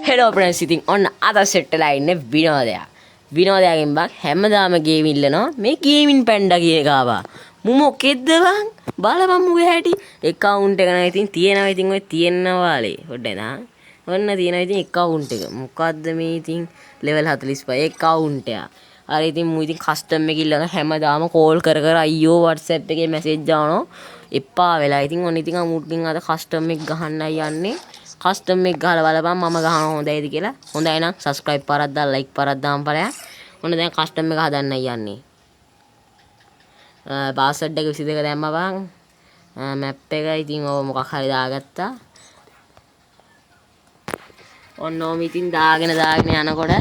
Hello ප්‍රන්ස් ඉතින් ඔන්න අද සෙට්ටලා ඉන්නේ විනෝදයාගෙන් බං හැමදාම ගේම් ඉල්ලනවා මේ ගේමින් පැන්ඩා කියන එක ආවා මු මොකෙද්ද බං බලපන් මුගේ හැටි account එක නම් ඉතින් තියෙනවා ඉතින් ඔය තියෙනවාලේ පොඩ්ඩක් නා ඔන්න තියෙනවා ඉතින් account එක මොකද්ද මේ ඉතින් level 45 account එක අර ඉතින් මු ඉතින් custom එක ඉල්ලන හැමදාම කෝල් කර කර අයියෝ WhatsApp එකේ message දානවා එපා වෙලා ඉතින් ඔන්න ඉතින් අමුඩින් අද custom එක ගහන්නයි යන්නේ custom එක ගහලා බලපන් මම ගහන හොඳයිද කියලා. හොඳයි නම් subscribe පාරක් දාලා like පාරක් දාන්න බලයන්. ඔන්න දැන් custom එක හදන්නයි යන්නේ. password එක 22 දැම්මා බං. map එක ඉතින් ඔය මොකක් හරි දාගත්තා. ඔන්න ඔම ඉතින් දාගෙන යනකොට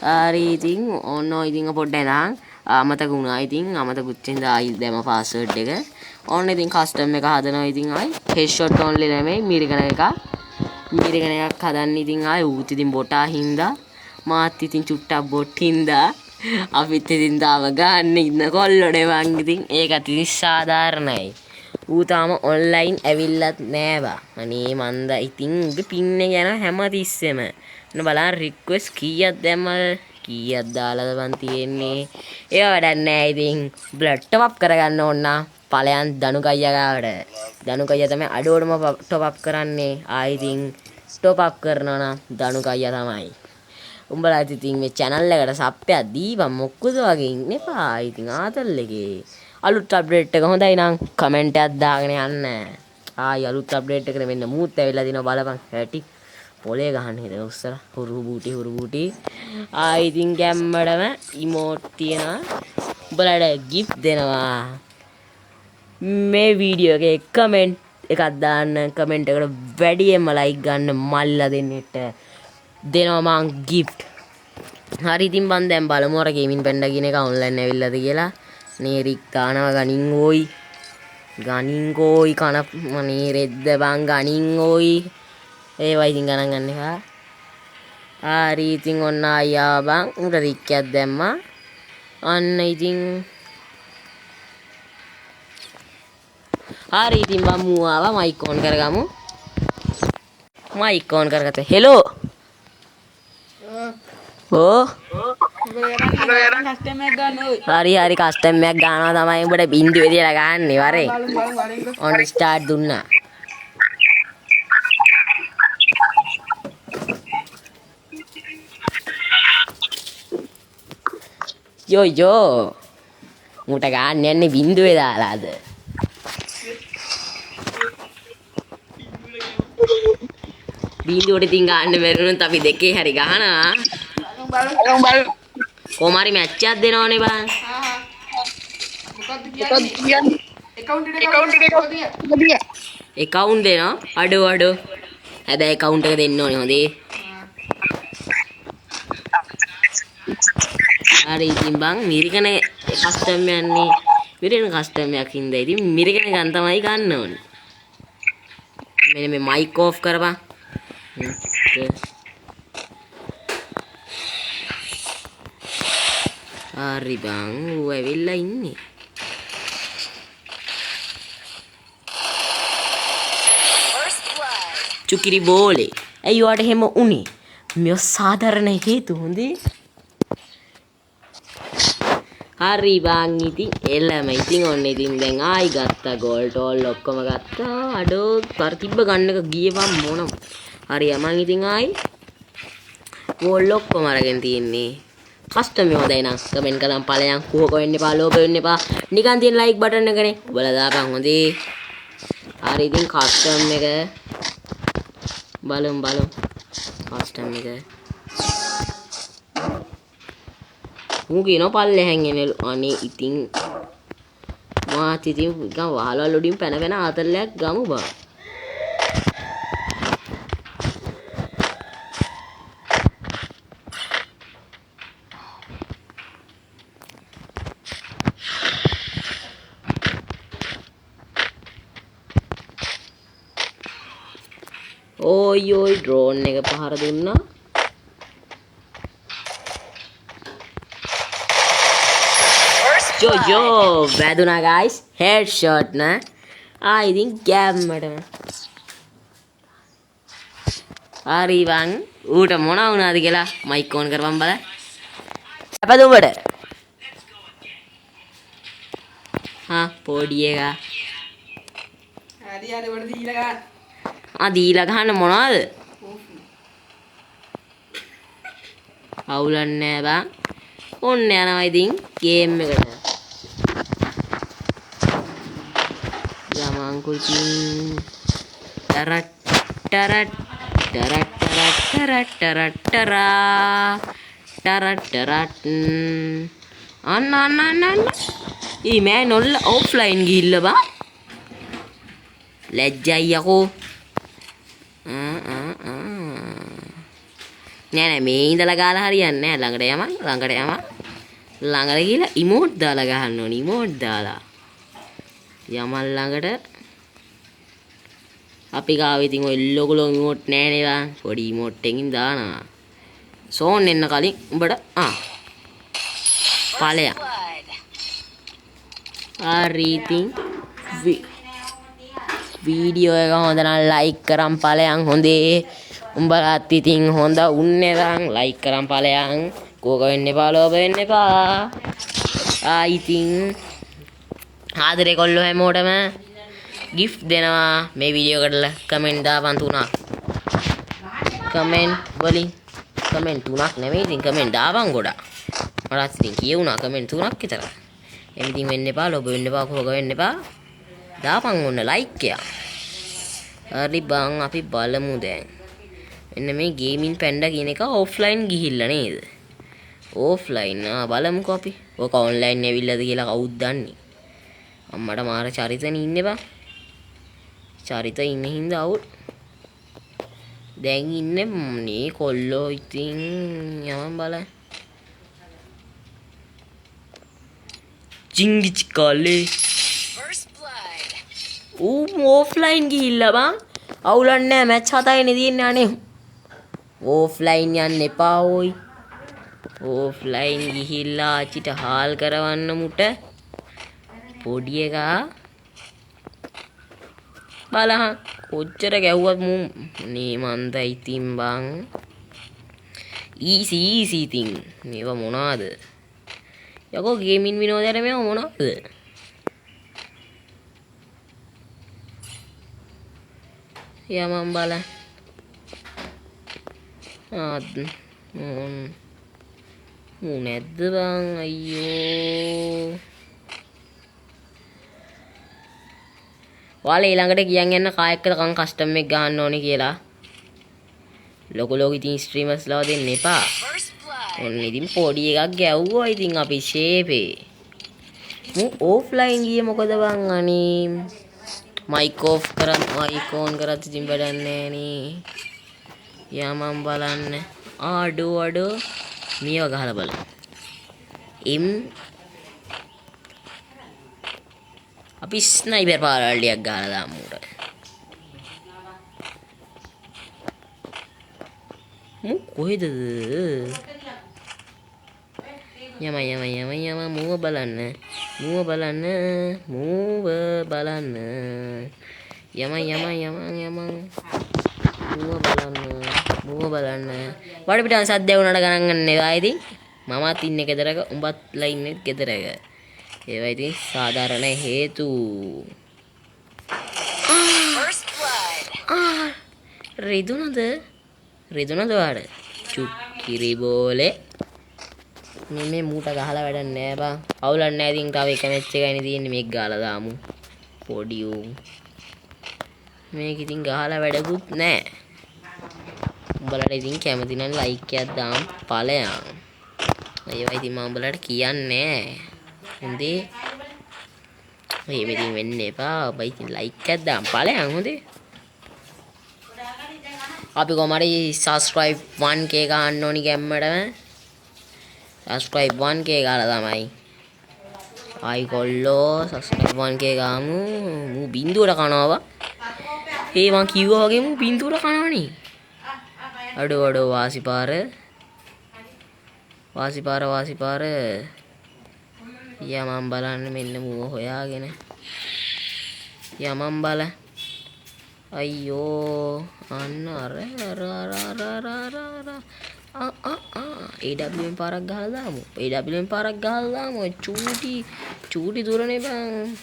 හරි ඉතින් ඔන්න ඔය ඉතින් පොඩ්ඩක් දාන් අමතක වුණා. ඉතින් අමතක උච්චෙන් ආයි දැම්ම password එක. ඔන්න ඉතින් custom එක හදනවා ඉතින් ආයි headshot only නෙමෙයි මිරිකන එකක්. මිරිකන එකක් හදන්න ඉතින් ආයේ ඌත් ඉතින් බොටා හින්දා මාත් ඉතින් චුට්ටක් බොට් හින්දා අපිත් ඉතින් තාම ගන්න ඉන්න කොල්ලෝනේ මං ඉතින් ඒකත් ඉතින් සාධාරණයි ඌ තාම ඔන්ලයින් ඇවිල්ලත් නෑ බා අනේ මන්ද ඉතින් උගේ පින් එක යන හැමතිස්සෙම ඔන්න බලන්න රික්වෙස්ට් කීයක් දැම්මද කීයක් දාලාද බන් තියෙන්නේ ඒව වැඩක් නෑ ඉතින් බ්ලඩ් ටොප් අප් කරගන්න ඕන නම් ඵලයන් දනුකයියා ගාවට දනුකයියා තමයි අඩුවටම ටොප් අප් කරන්නේ ආයි ඉතින් ටොප් අප් කරනවා නම් දනුකයියා තමයි උඹලා ඉතින් මේ channel එකට සබ් එකක් දීපන් මොකද වගේ ඉන්න එපා ඉතින් ආතල් එකේ අලුත් අප්ඩේට් එක හොඳයි නම් කමෙන්ට් එකක් දාගෙන යන්න ආයි අලුත් අප්ඩේට් එකකට මෙන්න මූත් ඇවිල්ලා දිනවා බලපන් හැටි පොලේ ගහන්න හිතන උස්සලා හුරු බූටි ආයි ඉතින් ගැම්මඩම ඉමෝට් තියනවා උඹලට gift දෙනවා මේ වීඩියෝ එකේ කමෙන්ට් එකක් දාන්න කමෙන්ට් එකට වැඩියෙන්ම ලයික් ගන්න මල්ලා දෙන්නෙට දෙනවා මං gift හරි ඉතින් බන් දැන් බලමු අර ගේමින් පැන්ඩා කියන එක ඔන්ලයින් ඇවිල්ලාද කියලා නේ රික් දානවා ගනින් ඕයි කන මනේ රෙද්ද බං ගනින් ඕයි ඒවා ඉතින් ගණන් ගන්න එපා හරි ඉතින් ඔන්න ආයා බං උට රික්කයක් දැම්මා අන්න ඉතින් හරි ඉතින් බම් මූ ආවා මයික් ඔන් කරගමු මයික් ඔන් කරගත්තා හෙලෝ ඕ හරි කස්ටම් එකක් ගන්නවා තමයි උඹට බින්දුවේ තියලා ගන්න වරේ ඔන් ස්ටාර්ට් දුන්නා යෝ මුට ගන්න යන්නේ බින්දුවේ දාලාද බින්දුවට ඉතින් ගන්න බැරිුණොත් අපි දෙකේ හරි ගහනවා කොමාරි මැච් එකක් දෙනවනේ බං මොකද්ද කියන්නේ account දෙනවා අඩෝ හැබැයි account එක දෙන්න ඕනේ හොඳේ හරි ඉතින් බං මිරිකන කස්ටම් යන්නේ මිරිකන කස්ටම් එකක් හින්දා ඉතින් මිරිකන ගන්න තමයි ගන්න ඕනේ මෙන්න මේ මයික් ඔෆ් කරපන් හරි බං ඌ ඇවිල්ලා ඉන්නේ චුකිරි බෝලේ ඇයි ඔයාට එහෙම උනේ මේ සාධාරණ හේතු හොඳේ හරි බං ඉතින් එළම ඉතින් ඔන්න ඉතින් දැන් ආයි ගත්තා ගෝල් ටෝල් ඔක්කොම ගත්තා අඩෝ කර තිබ්බ ගන්න එක ගියපම් මොනම් හරි යමන් ඉතින් ආයි ගෝල් ඔක්කොම අරගෙන තියන්නේ කස්ටම් හොඳයි නම් කමෙන්ට් කරන් ඵලයන් කුහක වෙන්න එපා ලෝභ වෙන්න එපා නිකන් තියෙන ලයික් බටන් එකනේ ඔබලා දාපන් හොඳේ හරි ඉතින් කස්ටම් එක බලමු කස්ටම් එක මූ කියනවා පල්ලෙහැන් එනලු අනේ ඉතින් මාත් ඉතින් නිකන් වහලවල් උඩින් පැන ආතල්ලයක් ගමු බා ඕයි ඩ්‍රෝන් එක පහර දුන්නා යෝ වැදුනා guys headshot නේ ඉතින් ගැම්මටම හරි බං ඌට මොන වුණාද කියලා මයික් ඕන් කරපන් බලන්න. අපද උඹට. හා පොඩි එකා. හරි උඹට දීලා ගන්න. දීලා ගහන්න මොනවද? අවුලක් නෑ බං. ඔන්න යනවා ඉතින් ගේම් එකට. ගමන් කුචින් ටරට් ටරට් ටරට් ටරට් ටරට් ටරට් ටරට් අන්න ඊ මෑ නොල්ල ඔෆ්ලයින් ගිහිල්ලා බං. ලැජ්ජයි යකෝ. නෑ මේ ඉඳලා ගාලා හරියන්නේ නෑ. ළඟට ගිහලා ඉමෝට් දාලා ගහන්න ඕනේ. ඉමෝට් දාලා යමන් ළඟට අපි ගාව ඉතින් ඔය ලොකුලෝ ඉමෝට් නෑනේ බං. පොඩි ඉමෝට් එකකින් දානවා. සෝන් එන්න කලින් උඹට ඵලයක්. හරි ඉතින් වීඩියෝ එක හොඳ නම් ලයික් කරන් ඵලයන් හොඳේ. උඹලාත් ඉතින් හොඳ උන්නේ නම් ලයික් කරන් ඵලයන්. කෝක වෙන්න එපා, ලෝභ වෙන්න එපා. ඉතින් ආදරේ කොල්ලෝ හැමෝටම gift දෙනවා මේ වීඩියෝ එකට. කමෙන්ට් දාපන් 3ක්. කමෙන්ට් වලින් කමෙන්ට් 3ක් නෙමෙයි ඉතින් කමෙන්ට් දාපන් ගොඩක්. මටත් ඉතින් කියුණා කමෙන්ට් 3ක් විතර. එහෙම ඉතින් වෙන්න එපා, ලොබ වෙන්න එපා, කෝක වෙන්න එපා. දාපන් ඔන්න ලයික් එක. හරි බං අපි බලමු දැන්. මෙන්න මේ ගේමින් පැන්ඩා කියන එක ඔෆ්ලයින් ගිහිල්ලා නේද? ඔෆ්ලයින් බලමුකෝ අපි. ඔක ඔන්ලයින් ඇවිල්ලාද කියලා කවුද දන්නේ? අම්මට මාර චරිතනේ ඉන්නේ බං. චරිත ඉන්න හින්දා අවුල්. දැන් ඉන්නේ මේ කොල්ලෝ ඉතින් යමන් බලන්න. චිංගිච් කාලේ ඔෆ්ලයින් ගිහිල්ලා බං. අවුලක් නෑ මැච් 7යිනේ තියෙන්නේ අනේ. ඔෆ්ලයින් යන්න එපා ඕයි. ඔෆ්ලයින් ගිහිල්ලා ආච්චිට හාල් කරවන්න මුට. පොඩි එකා බලහන් කොච්චර ගැව්වත් මු නේ මන්ද ඉතින් බං. ඊසි ඉතින් මේවා මොනවාද? යකෝ ගේමින් විනෝදයට මේවා මොනවාද? යමන් බලන්න. නැද්ද බං අයියෝ. ඔයාලා ඊළඟට කියන් යන්න කායක්කද කන් කස්ටම් එක ගහන්න ඕනේ කියලා. ලොකු ඉතින් ස්ට්‍රීමර්ස්ලා දෙන්න එපා. ඔන්න ඉතින් පොඩි එකක් ගැව්වා ඉතින් අපි ෂේපේ. මු ඔෆ්ලයින් ගියේ මොකද බං අනේ. මයික් ඕෆ් කරන් මයික් ඕන් කරත් ඉතින් වැඩක් නෑනේ. යමන් බලන්න. ආඩෝ මේව ගහලා බලන්න. අපි ස්නයිපර් පාරවල්ලියක් ගහලා දාමු උඩ. මු කොහෙද? යම මූව බලන්න. මූව බලන්න. මූව බලන්න. වඩ පිටන් සද්දය වුණාට ගණන් ගන්න එපා ඉතින්. මමත් ඉන්නේ ගෙදරක, උඹත්ලා ඉන්නේ ගෙදරක. ඒවා ඉතින් සාධාරණ හේතු. රිදුනද වාඩ? චුක්කිරි බෝලේ. මේ මූට ගහලා වැඩක් නෑ බං. අවුලක් නෑ ඉතින් තව එක මැච් එකයිනේ තියෙන්නේ මේක ගහලා දාමු. පොඩි උන්. මේක ඉතින් ගහලා වැඩකුත් නෑ. උඹලට ඉතින් කැමති නම් ලයික් එකක් දාන්න ඵලයන්. ඒවා ඉතින් මම උඹලට කියන්නේ හොඳේ. එහෙම ඉතින් වෙන්න එපා. ඔබ ඉතින් ලයික් එකක් දාන්න ඵලයන් හොඳේ. අපි කොහමරි subscribe 1k ගන්න ඕනි ගැම්මටම. subscribe 1k ගාලා තමයි. ආයි කොල්ලෝ subscribe 1k ගාමු. මු බින්දුවට කනවා. ඒ මං කිව්වා වගේ මු බින්දුවට කනවනේ. අඩෝ වාසිපාර. යමන් බලන්න මෙන්න මුව හොයාගෙන. යමන් බල. අයියෝ අන්න අර AWM පාරක් ගහලා දාමු. AWM පාරක් ගහලා දාමු. චූටි දුරනේ බං.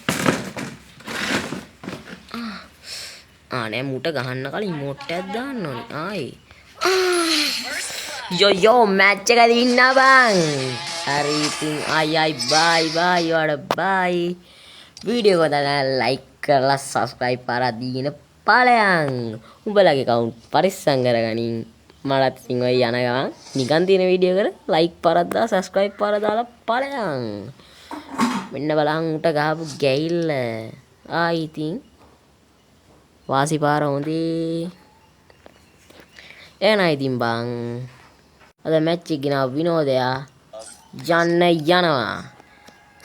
නෑ මුට ගහන්න කලින් මොට්ටයක් දාන්න ඕනේ. ආයේ. යෝ මැච් එක දින්න බං. හරි ඉතින් අයයි බයි බයි. වීඩියෝ එක ලයික් කරලා subscribe පාරක් දීගෙන ඵලයන්. උඹලගේ account පරිස්සම් කරගනින්. මලත් ඉතින් ඔය යන ගමන් නිකන් තියෙන වීඩියෝ එකට ලයික් පාරක් දාලා subscribe පාරක් දාලා ඵලයන්. මෙන්න බලන් උට ගහපු ගැහිල්ල. ඉතින් වාසි පාර හොඳේ. එනයි ඉතින් බං. අද මැච් එක ගෙනාව විනෝදයා යන්න යනවා.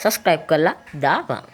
subscribe කරලා දාපන්.